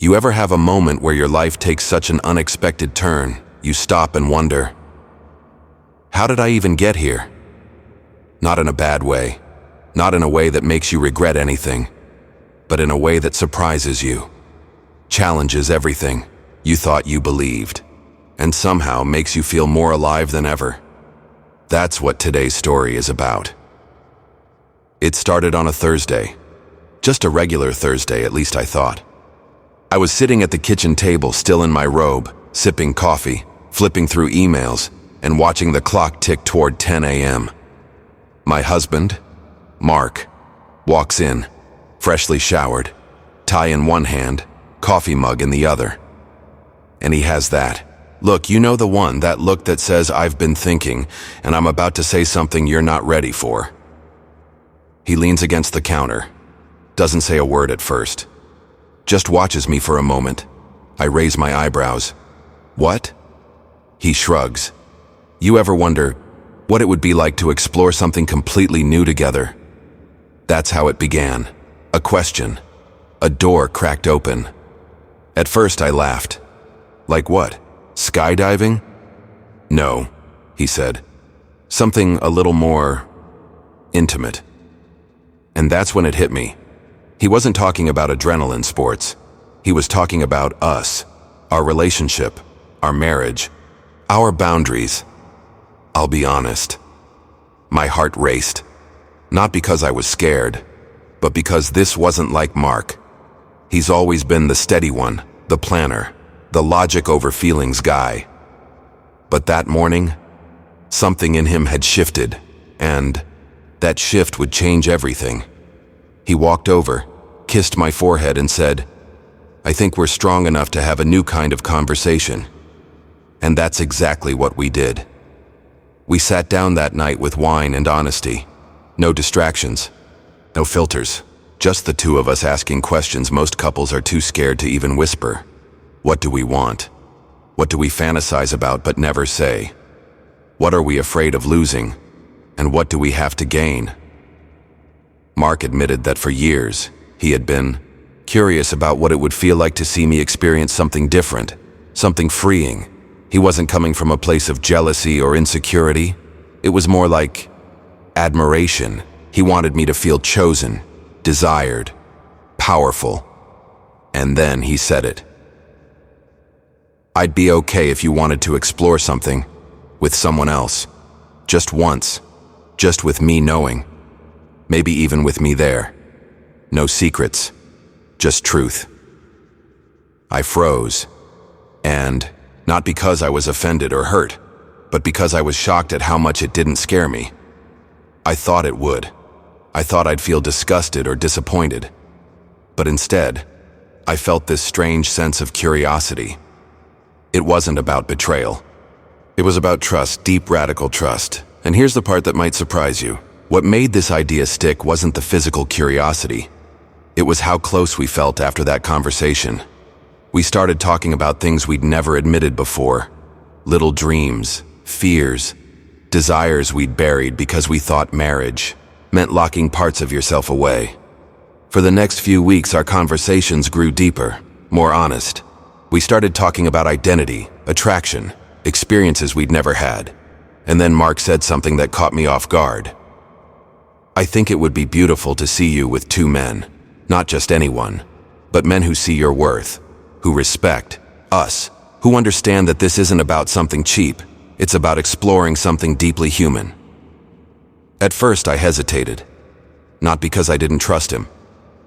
You ever have a moment where your life takes such an unexpected turn, you stop and wonder, how did I even get here? Not in a bad way, not in a way that makes you regret anything, but in a way that surprises you, challenges everything you thought you believed, and somehow makes you feel more alive than ever. That's what today's story is about. It started on a Thursday. Just a regular Thursday, at least I thought. I was sitting at the kitchen table, still in my robe, sipping coffee, flipping through emails, and watching the clock tick toward 10 a.m. My husband, Mark, walks in, freshly showered, tie in one hand, coffee mug in the other. And he has that look, you know the one, that look that says, I've been thinking, and I'm about to say something you're not ready for. He leans against the counter, doesn't say a word at first, just watches me for a moment. I raise my eyebrows. What? He shrugs. You ever wonder what it would be like to explore something completely new together? That's how it began. A question. A door cracked open. At first I laughed. Like what? Skydiving? No, he said. Something a little more intimate. And that's when it hit me. He wasn't talking about adrenaline sports. He was talking about us, our relationship, our marriage, our boundaries. I'll be honest. My heart raced. Not because I was scared, but because this wasn't like Mark. He's always been the steady one, the planner, the logic over feelings guy. But that morning, something in him had shifted, and that shift would change everything. He walked over, kissed my forehead and said, I think we're strong enough to have a new kind of conversation. And that's exactly what we did. We sat down that night with wine and honesty. No distractions, no filters, just the two of us asking questions most couples are too scared to even whisper. What do we want? What do we fantasize about but never say? What are we afraid of losing? And what do we have to gain? Mark admitted that for years, he had been curious about what it would feel like to see me experience something different, something freeing. He wasn't coming from a place of jealousy or insecurity. It was more like admiration. He wanted me to feel chosen, desired, powerful. And then he said it. I'd be okay if you wanted to explore something with someone else. Just once. Just with me knowing. Maybe even with me there. No secrets. Just truth. I froze. And not because I was offended or hurt, but because I was shocked at how much it didn't scare me. I thought it would. I thought I'd feel disgusted or disappointed. But instead, I felt this strange sense of curiosity. It wasn't about betrayal. It was about trust, deep radical trust. And here's the part that might surprise you. What made this idea stick wasn't the physical curiosity. It was how close we felt after that conversation. We started talking about things we'd never admitted before. Little dreams, fears, desires we'd buried because we thought marriage meant locking parts of yourself away. For the next few weeks, our conversations grew deeper, more honest. We started talking about identity, attraction, experiences we'd never had. And then Mark said something that caught me off guard. I think it would be beautiful to see you with two men, not just anyone, but men who see your worth, who respect us, who understand that this isn't about something cheap, it's about exploring something deeply human. At first I hesitated, not because I didn't trust him,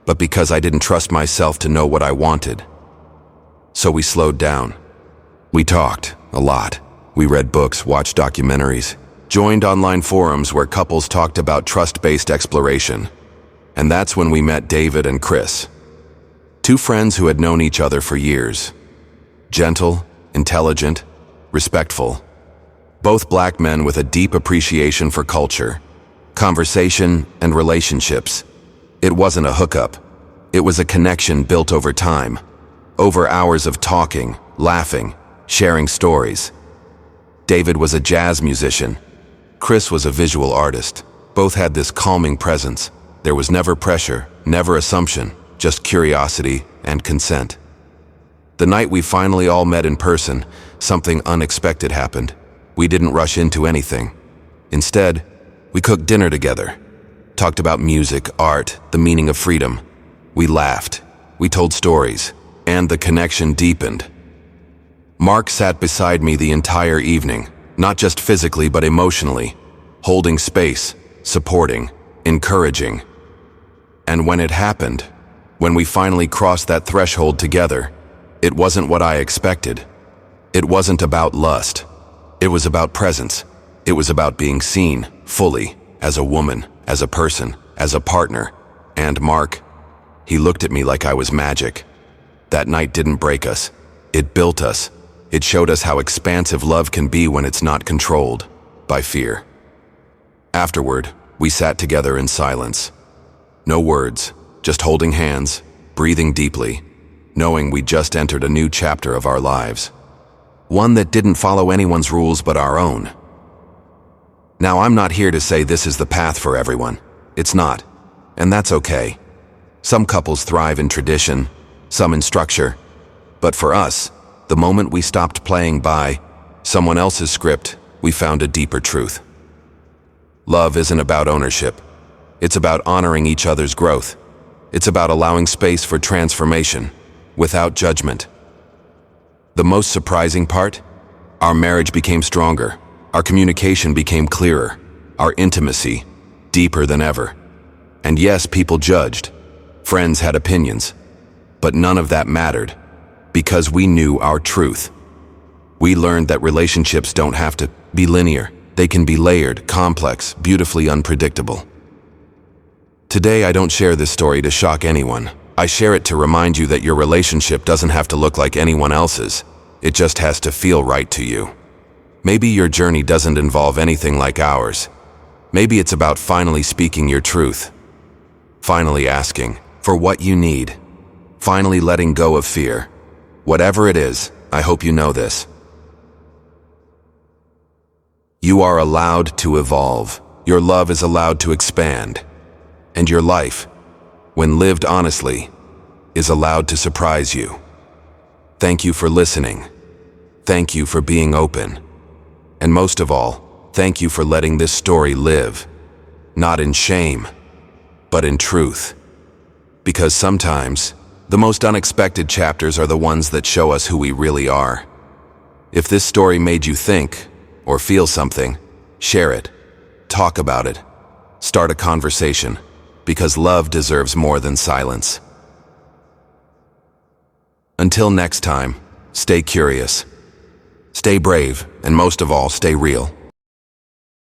but because I didn't trust myself to know what I wanted. So we slowed down. We talked a lot. We read books, watched documentaries, joined online forums where couples talked about trust-based exploration. And that's when we met David and Chris. Two friends who had known each other for years. Gentle, intelligent, respectful. Both black men with a deep appreciation for culture, conversation, and relationships. It wasn't a hookup. It was a connection built over time. Over hours of talking, laughing, sharing stories. David was a jazz musician. Chris was a visual artist. Both had this calming presence. There was never pressure, never assumption, just curiosity and consent. The night we finally all met in person, something unexpected happened. We didn't rush into anything. Instead, we cooked dinner together, talked about music, art, the meaning of freedom. We laughed, we told stories, and the connection deepened. Mark sat beside me the entire evening, not just physically but emotionally, holding space, supporting, encouraging. And when it happened, when we finally crossed that threshold together, it wasn't what I expected. It wasn't about lust. It was about presence. It was about being seen, fully, as a woman, as a person, as a partner. And Mark, he looked at me like I was magic. That night didn't break us. It built us. It showed us how expansive love can be when it's not controlled by fear. Afterward, we sat together in silence. No words, just holding hands, breathing deeply, knowing we just entered a new chapter of our lives. One that didn't follow anyone's rules but our own. Now, I'm not here to say this is the path for everyone. It's not, and that's okay. Some couples thrive in tradition, some in structure. But for us, the moment we stopped playing by someone else's script, we found a deeper truth. Love isn't about ownership. It's about honoring each other's growth. It's about allowing space for transformation, without judgment. The most surprising part? Our marriage became stronger. Our communication became clearer. Our intimacy, deeper than ever. And yes, people judged. Friends had opinions. But none of that mattered, because we knew our truth. We learned that relationships don't have to be linear. They can be layered, complex, beautifully unpredictable. Today, I don't share this story to shock anyone. I share it to remind you that your relationship doesn't have to look like anyone else's. It just has to feel right to you. Maybe your journey doesn't involve anything like ours. Maybe it's about finally speaking your truth. Finally asking for what you need. Finally letting go of fear. Whatever it is, I hope you know this. You are allowed to evolve. Your love is allowed to expand. And your life, when lived honestly, is allowed to surprise you. Thank you for listening. Thank you for being open. And most of all, thank you for letting this story live. Not in shame, but in truth. Because sometimes, the most unexpected chapters are the ones that show us who we really are. If this story made you think, or feel something, share it. Talk about it. Start a conversation. Because love deserves more than silence. Until next time, stay curious, stay brave, and most of all, stay real.